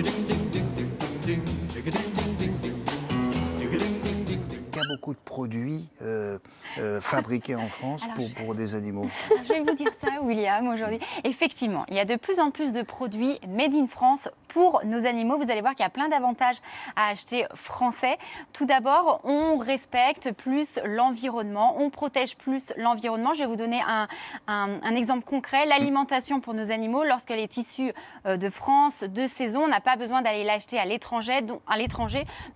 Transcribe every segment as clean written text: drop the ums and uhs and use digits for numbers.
Il y a beaucoup de produits fabriqués en France pour des animaux. Je vais vous dire ça, William, aujourd'hui. Effectivement, il y a de plus en plus de produits made in France pour nos animaux. Vous allez voir qu'il y a plein d'avantages à acheter français. Tout d'abord, on respecte plus l'environnement, on protège plus l'environnement. Je vais vous donner un exemple concret. L'alimentation pour nos animaux, lorsqu'elle est issue de France, de saison, on n'a pas besoin d'aller l'acheter à l'étranger.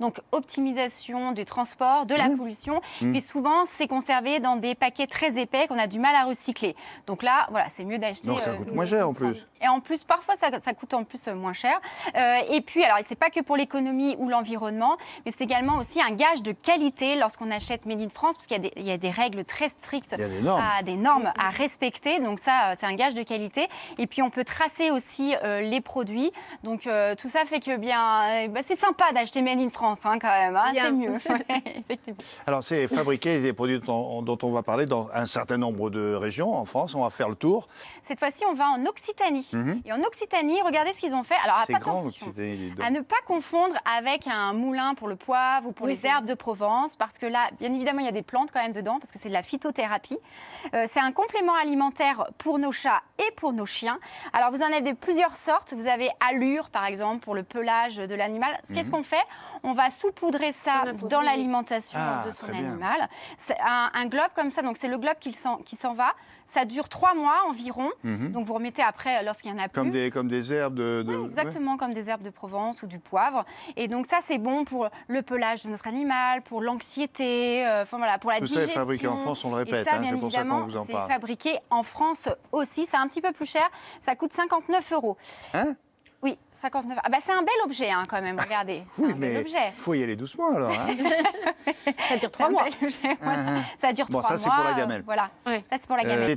Donc, optimisation du transport, de la pollution. Mais souvent, c'est conservé dans des paquets très épais qu'on a du mal à recycler. Donc là, voilà, c'est mieux d'acheter... Donc ça coûte moins cher en plus. Et en plus, parfois, ça coûte en plus moins cher. Et puis, alors, c'est pas que pour l'économie ou l'environnement, mais c'est également aussi un gage de qualité lorsqu'on achète Made in France, parce qu'il y a des règles très strictes, des normes à respecter. Donc ça, c'est un gage de qualité. Et puis, on peut tracer aussi les produits. Donc, tout ça fait que c'est sympa d'acheter Made in France, quand même. C'est mieux, effectivement. Alors, c'est fabriqué des produits dont on va parler dans un certain nombre de régions en France. On va faire le tour. Cette fois-ci, on va en Occitanie. Et en Occitanie, regardez ce qu'ils ont fait. Alors, c'est grand, l'Occitanie. À ne pas confondre avec un moulin pour le poivre ou pour les herbes de Provence, parce que là, bien évidemment, il y a des plantes quand même dedans, parce que c'est de la phytothérapie. C'est un complément alimentaire pour nos chats et pour nos chiens. Alors, vous en avez de plusieurs sortes. Vous avez Allure, par exemple, pour le pelage de l'animal. Qu'est-ce qu'on fait? On va saupoudrer ça dans l'alimentation de son animal. C'est un globe comme ça, donc c'est le globe qui s'en va. Ça dure 3 mois environ. Donc vous remettez après lorsqu'il n'y en a plus. Comme des herbes Oui, exactement, comme des herbes de Provence ou du poivre. Et donc ça, c'est bon pour le pelage de notre animal, pour l'anxiété, pour la digestion. Tout ça est fabriqué en France, on le répète. C'est pour ça qu'on vous en parle. C'est fabriqué en France aussi. C'est un petit peu plus cher. Ça coûte 59 €. Hein? Oui, 59. C'est un bel objet quand même, regardez. Oui, mais il faut y aller doucement alors. Ça dure 3 mois. Ça dure 3 mois. Ça, c'est pour la gamelle. Voilà, ça c'est pour la gamelle.